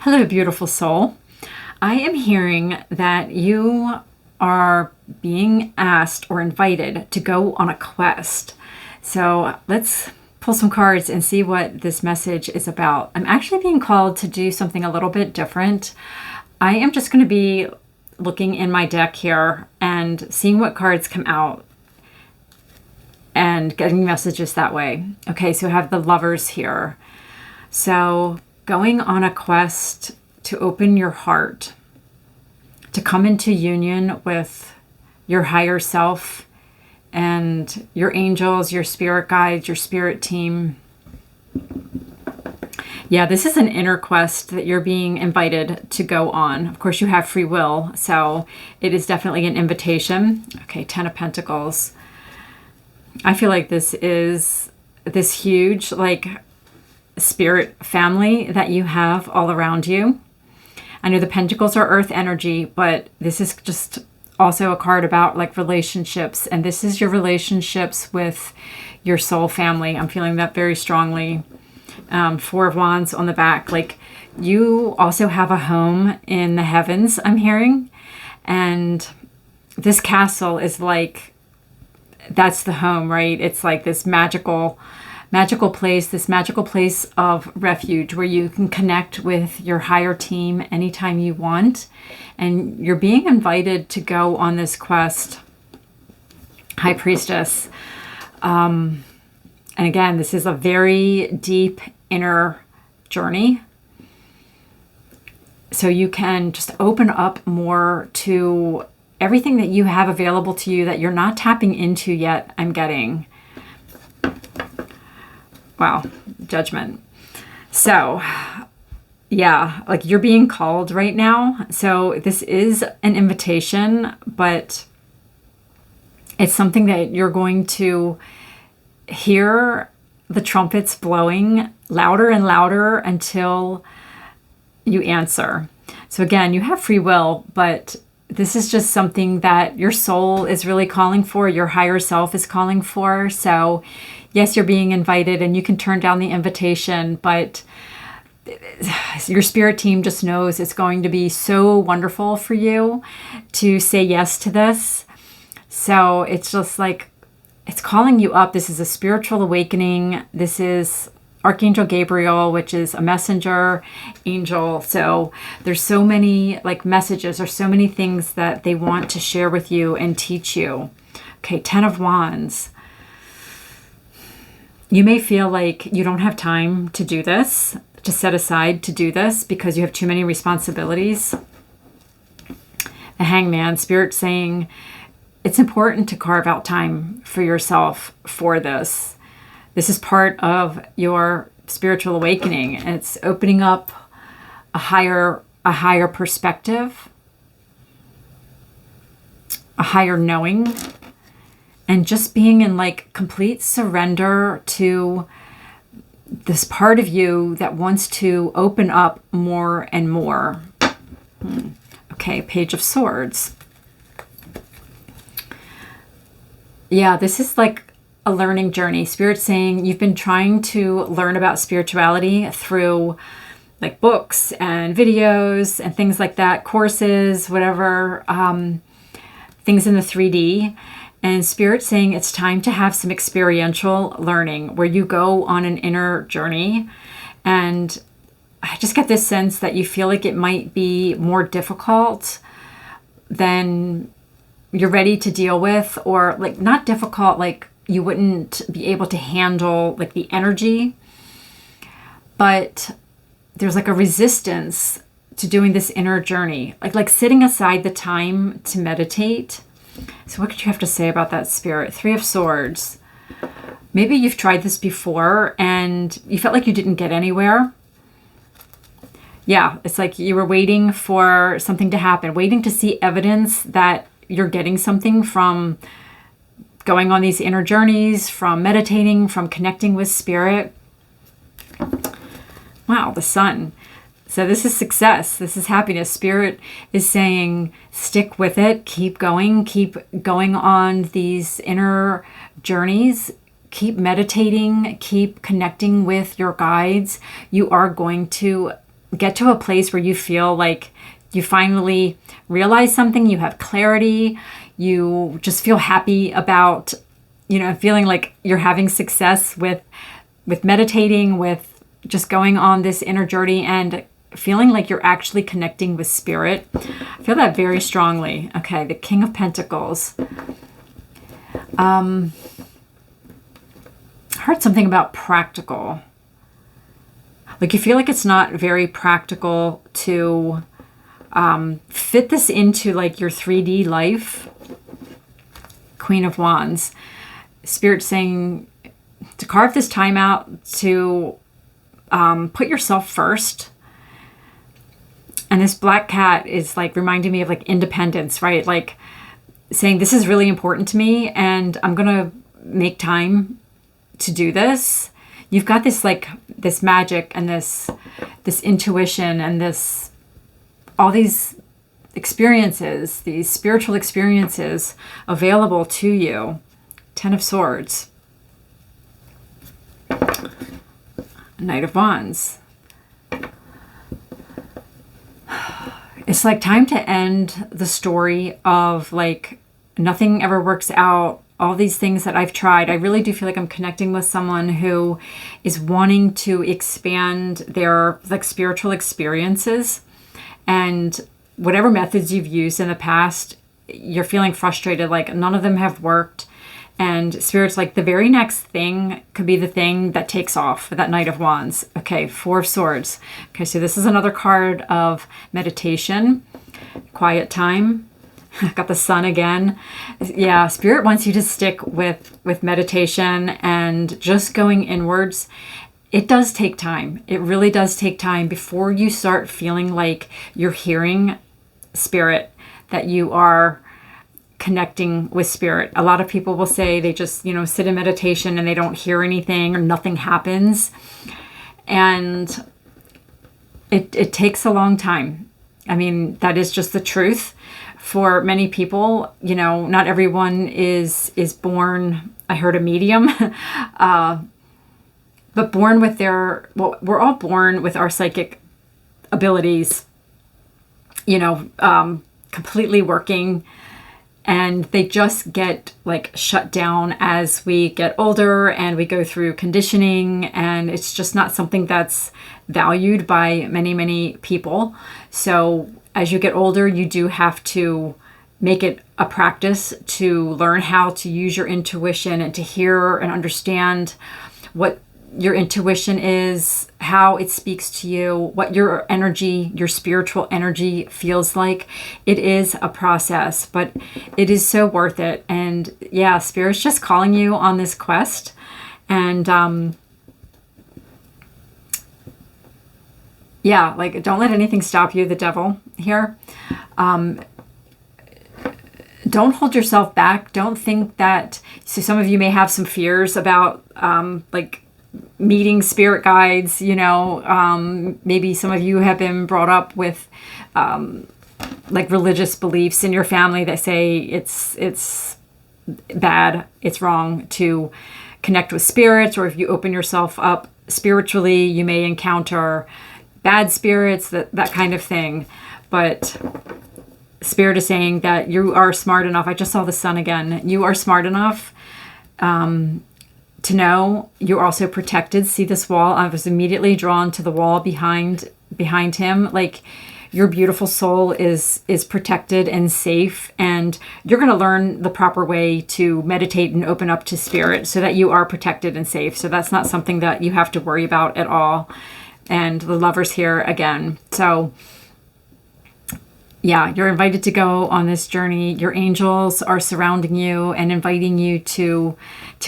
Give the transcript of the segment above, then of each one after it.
Hello, beautiful soul. I am hearing that you are being asked or invited to go on a quest. So let's pull some cards and see what this message is about. I'm actually being called to do something a little bit different. I am just going to be looking in my deck here and seeing what cards come out and getting messages that way. Okay, so I have the Lovers here. So going on a quest to open your heart, to come into union with your higher self and your angels, your spirit guides, your spirit team. Yeah, this is an inner quest that you're being invited to go on. Of course, you have free will, so it is definitely an invitation. Okay, 10 of Pentacles. I feel like this is this huge, spirit family that you have all around you. I know the Pentacles are earth energy, but this is just also a card about relationships, and this is your relationships with your soul family. I'm feeling that very strongly. 4 of Wands on the back. You also have a home in the heavens, I'm hearing, and this castle is that's the home, right? It's like this magical place, this magical place of refuge where you can connect with your higher team anytime you want. And you're being invited to go on this quest, High Priestess. And again, this is a very deep inner journey. So you can just open up more to everything that you have available to you that you're not tapping into yet, I'm getting. Wow, Judgment. So, yeah, you're being called right now. So this is an invitation, but it's something that you're going to hear the trumpets blowing louder and louder until you answer. So again, you have free will, but this is just something that your soul is really calling for, your higher self is calling for. So yes, you're being invited and you can turn down the invitation, but your spirit team just knows it's going to be so wonderful for you to say yes to this. So it's just it's calling you up. This is a spiritual awakening. This is Archangel Gabriel, which is a messenger angel. So there's so many messages, there's so many things that they want to share with you and teach you. Okay, 10 of Wands. You may feel like you don't have time to do this, to set aside to do this because you have too many responsibilities. The Hangman, Spirit saying it's important to carve out time for yourself for this. This is part of your spiritual awakening. It's opening up a higher perspective, a higher knowing, and just being in complete surrender to this part of you that wants to open up more and more. Okay, Page of Swords. Yeah, this is a learning journey. Spirit saying you've been trying to learn about spirituality through books and videos and things like that, courses, whatever, things in the 3D. And Spirit saying it's time to have some experiential learning where you go on an inner journey. And I just get this sense that you feel like it might be more difficult than you're ready to deal with, or not difficult, you wouldn't be able to handle the energy, but there's a resistance to doing this inner journey, setting aside the time to meditate. So what could you have to say about that, Spirit? 3 of Swords. Maybe you've tried this before and you felt like you didn't get anywhere. Yeah, it's you were waiting for something to happen, waiting to see evidence that you're getting something from going on these inner journeys, from meditating, from connecting with Spirit. Wow, the Sun. So this is success. This is happiness. Spirit is saying, stick with it. Keep going on these inner journeys. Keep meditating. Keep connecting with your guides. You are going to get to a place where you feel like you finally realize something, you have clarity, you just feel happy about, feeling like you're having success with meditating, with just going on this inner journey and feeling like you're actually connecting with spirit. I feel that very strongly. Okay, the King of Pentacles. I heard something about practical. Like you feel like it's not very practical to fit this into like your 3D life. Queen of Wands. Spirit saying to carve this time out to put yourself first. And this black cat is like reminding me of like independence, right? Like saying this is really important to me and I'm going to make time to do this. You've got this like this magic and this intuition and this all these experiences, these spiritual experiences available to you. 10 of Swords. Knight of Wands. It's like time to end the story of like nothing ever works out. All these things that I've tried. I really do feel like I'm connecting with someone who is wanting to expand their like spiritual experiences, and whatever methods you've used in the past, you're feeling frustrated, like none of them have worked. And Spirit's like the very next thing could be the thing that takes off with that Knight of Wands. Okay, 4 of Swords. Okay, so this is another card of meditation, quiet time. Got the Sun again. Yeah, Spirit wants you to stick with meditation and just going inwards. It does take time. It really does take time before you start feeling like you're hearing Spirit, that you are connecting with Spirit. A lot of people will say they just, sit in meditation and they don't hear anything or nothing happens. And it takes a long time. I mean, that is just the truth. For many people, not everyone is born, I heard a medium, but born with we're all born with our psychic abilities, completely working. And they just get like shut down as we get older and we go through conditioning, and it's just not something that's valued by many, many people. So as you get older, you do have to make it a practice to learn how to use your intuition and to hear and understand what your intuition is, how it speaks to you, what your energy, your spiritual energy feels like. It is a process, but it is so worth it. And yeah, Spirit's just calling you on this quest. And yeah, like don't let anything stop you, the devil here. Don't hold yourself back. Don't think that, so some of you may have some fears about like meeting spirit guides, maybe some of you have been brought up with like religious beliefs in your family that say it's bad, it's wrong to connect with spirits, or if you open yourself up spiritually, you may encounter bad spirits, that kind of thing. But Spirit is saying that you are smart enough. I just saw the Sun again. You are smart enough to know you're also protected. See this wall? I was immediately drawn to the wall behind him. Like your beautiful soul is protected and safe, and you're going to learn the proper way to meditate and open up to Spirit so that you are protected and safe. So that's not something that you have to worry about at all. And the Lover's here again. So yeah, you're invited to go on this journey. Your angels are surrounding you and inviting you to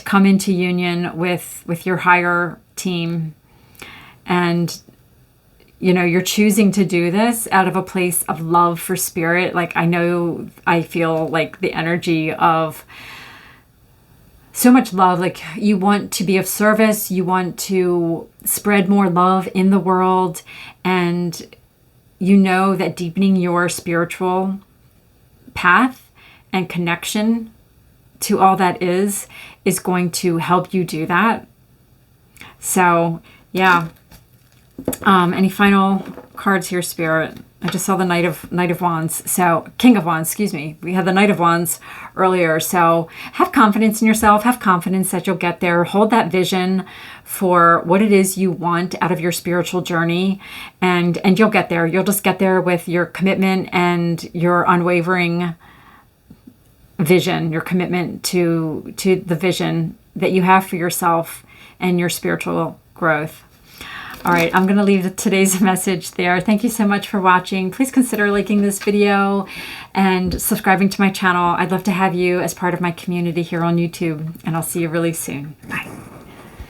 come into union with your higher team. And, you're choosing to do this out of a place of love for Spirit. Like I feel like the energy of so much love. Like you want to be of service. You want to spread more love in the world. And you know that deepening your spiritual path and connection to all that is going to help you do that. So, yeah. Any final cards here, Spirit. I just saw the Knight of Wands. So, King of Wands, excuse me. We had the Knight of Wands earlier. So, have confidence in yourself. Have confidence that you'll get there. Hold that vision for what it is you want out of your spiritual journey. And you'll get there. You'll just get there with your commitment and your unwavering vision, your commitment to the vision that you have for yourself and your spiritual growth. All right, I'm going to leave today's message there. Thank you so much for watching. Please consider liking this video and subscribing to my channel. I'd love to have you as part of my community here on YouTube, and I'll see you really soon. Bye.